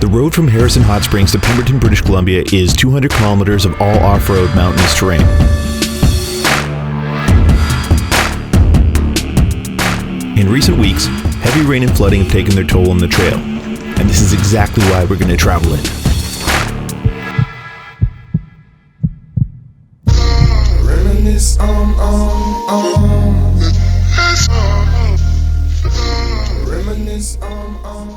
The road from Harrison Hot Springs to Pemberton, British Columbia is 200 kilometers of all off-road mountainous terrain. In recent weeks, heavy rain and flooding have taken their toll on the trail, and this is exactly why we're going to travel it.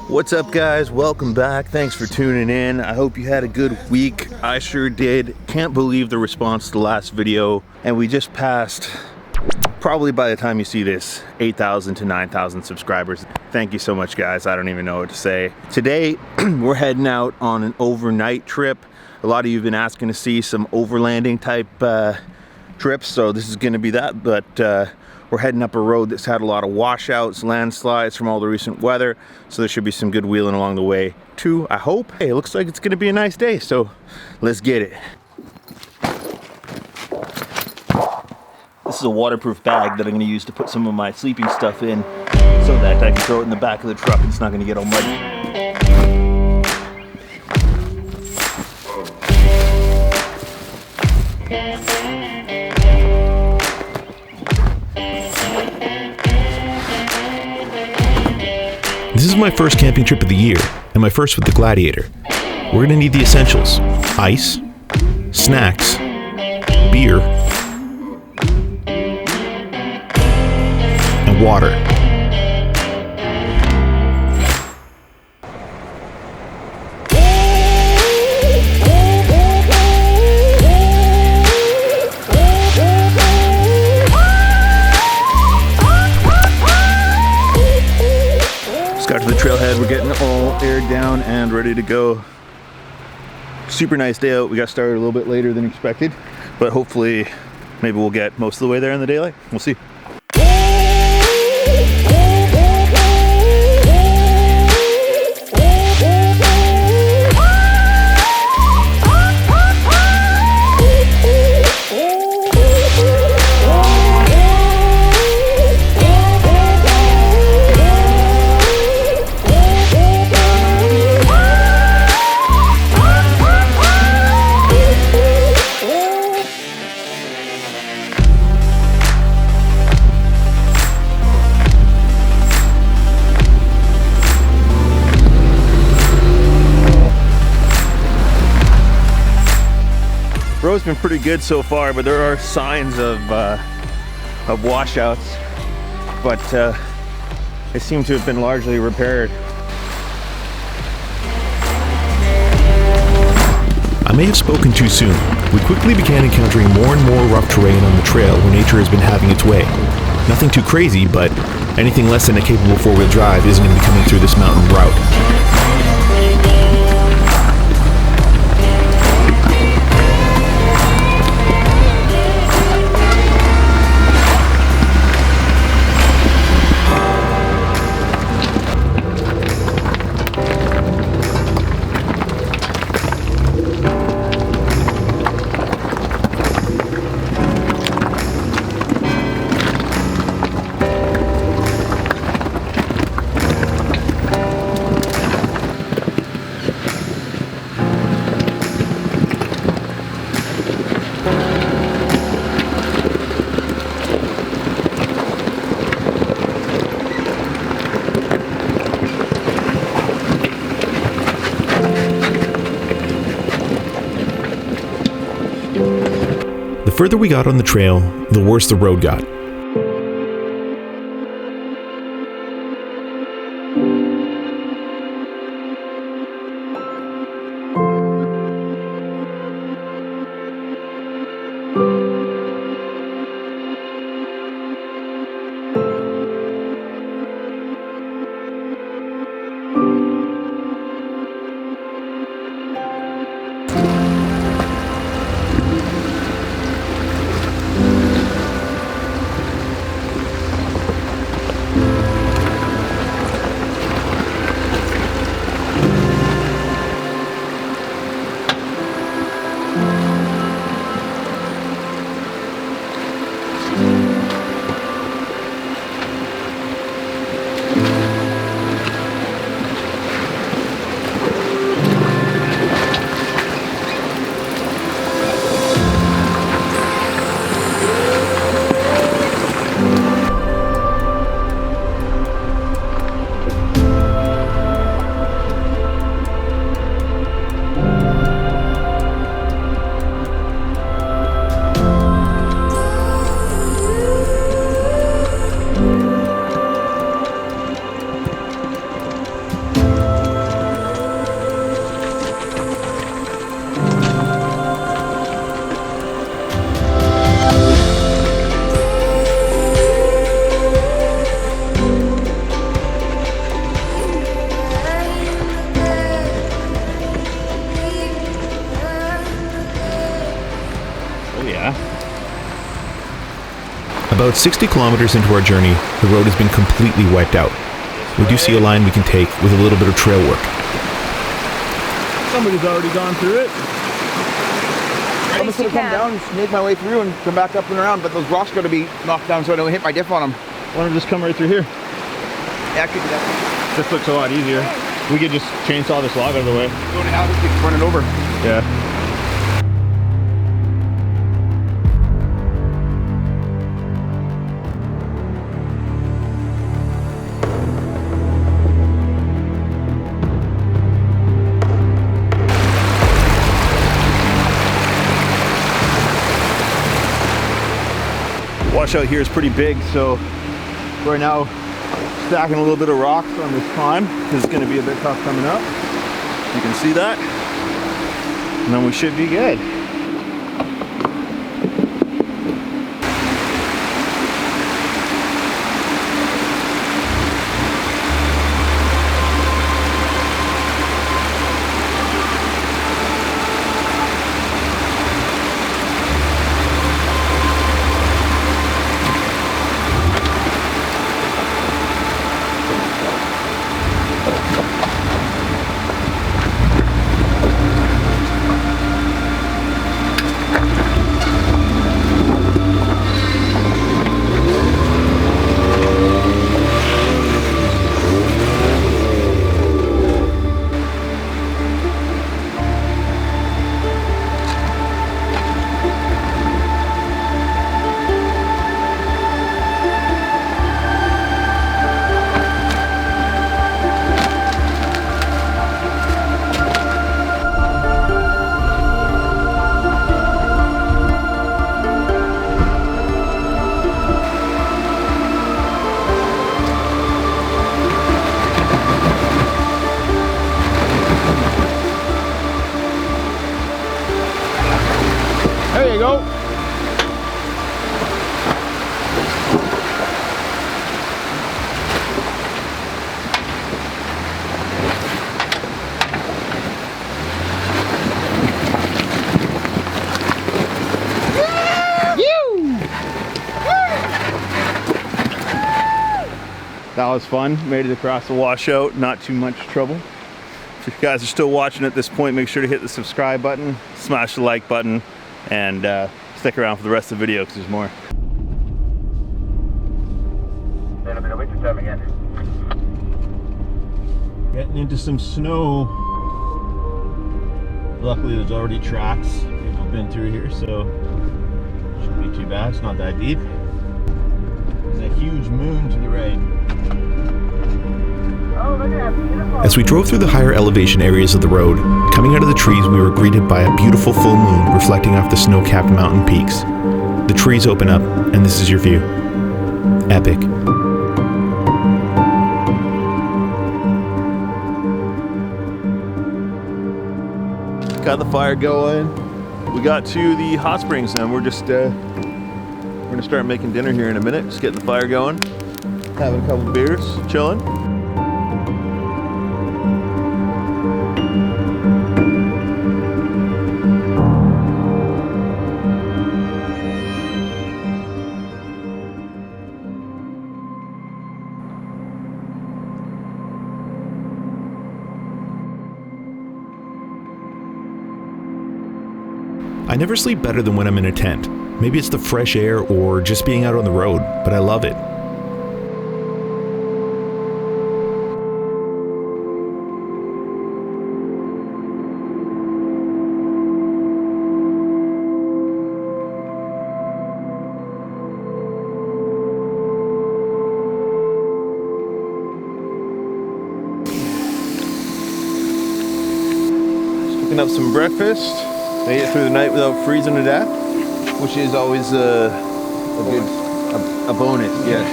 What's up, guys? Welcome back. Thanks for tuning in. I hope you had a good week. I sure did. Can't believe the response to the last video, and we just passed, probably by the time you see this, 8,000 to 9,000 subscribers. Thank you so much, guys. I don't even know what to say. Today we're heading out on an overnight trip. A lot of you have been asking to see some overlanding type trips, so this is going to be that. But we're heading up a road that's had a lot of washouts, landslides from all the recent weather, so there should be some good wheeling along the way too, I hope. Hey, it looks like it's going to be a nice day, so let's get it. This is a waterproof bag that I'm going to use to put some of my sleeping stuff in so that I can throw it in the back of the truck and it's not going to get all muddy. This is my first camping trip of the year, and my first with the Gladiator. We're going to need the essentials: ice, snacks, beer, and water. Got to the trailhead, we're getting all aired down and ready to go. Super nice day out. We got started a little bit later than expected, but hopefully maybe we'll get most of the way there in the daylight. We'll see. Road's been pretty good so far, but there are signs of washouts, but they seem to have been largely repaired. I may have spoken too soon. We quickly began encountering more and more rough terrain on the trail where nature has been having its way. Nothing too crazy, but anything less than a capable four-wheel drive isn't going to be coming through this mountain route. The further we got on the trail, the worse the road got. About 60 kilometers into our journey, the road has been completely wiped out. We do see a line we can take with a little bit of trail work. Somebody's already gone through it. I'm just gonna come down and snake my way through and come back up and around, but those rocks gotta be knocked down so I don't hit my diff on them. Why don't I just come right through here? Yeah, I could do that. This looks a lot easier. We could just chainsaw this log out of the way. Go to now, just run it over. Yeah. Washout here is pretty big, so right now stacking a little bit of rocks on this climb because it's going to be a bit tough coming up. You can see that, and then we should be good. There you go. That was fun. Made it across the washout, not too much trouble. If you guys are still watching at this point, make sure to hit the subscribe button, smash the like button, and stick around for the rest of the video because there's more. A bit of winter time again. Getting into some snow. Luckily there's already tracks. People have been through here, so shouldn't be too bad. It's not that deep. There's a huge moon to the right. As we drove through the higher elevation areas of the road, coming out of the trees we were greeted by a beautiful full moon reflecting off the snow-capped mountain peaks. The trees open up and this is your view. Epic. Got the fire going. We got to the hot springs and we're just we're gonna start making dinner here in a minute. Just getting the fire going, having a couple of beers, chilling. I never sleep better than when I'm in a tent. Maybe it's the fresh air or just being out on the road, but I love it. Just cooking up some breakfast. Made it through the night without freezing to death, which is always a bonus, yes.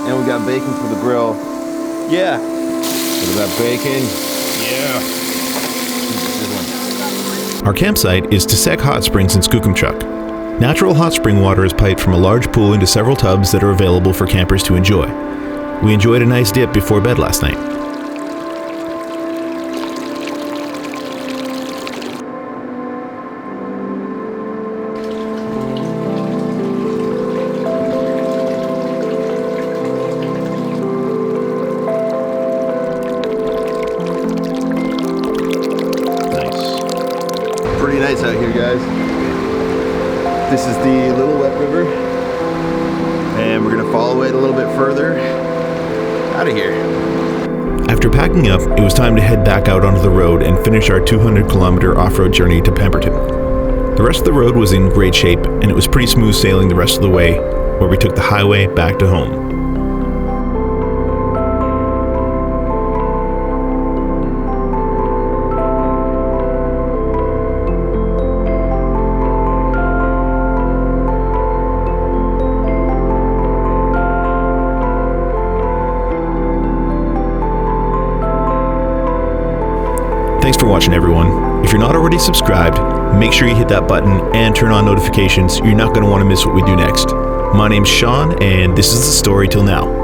And we got bacon for the grill. Yeah. Look at that bacon. Yeah. Our campsite is Tseg Hot Springs in Skookumchuck. Natural hot spring water is piped from a large pool into several tubs that are available for campers to enjoy. We enjoyed a nice dip before bed last night. This is the Little Wet River, and we're gonna follow it a little bit further out of here. After packing up, it was time to head back out onto the road and finish our 200-kilometer off-road journey to Pemberton. The rest of the road was in great shape, and it was pretty smooth sailing the rest of the way, where we took the highway back to home. Thanks for watching, everyone. If you're not already subscribed, make sure you hit that button and turn on notifications. You're not going to want to miss what we do next. My name's Sean, and this is the story till now.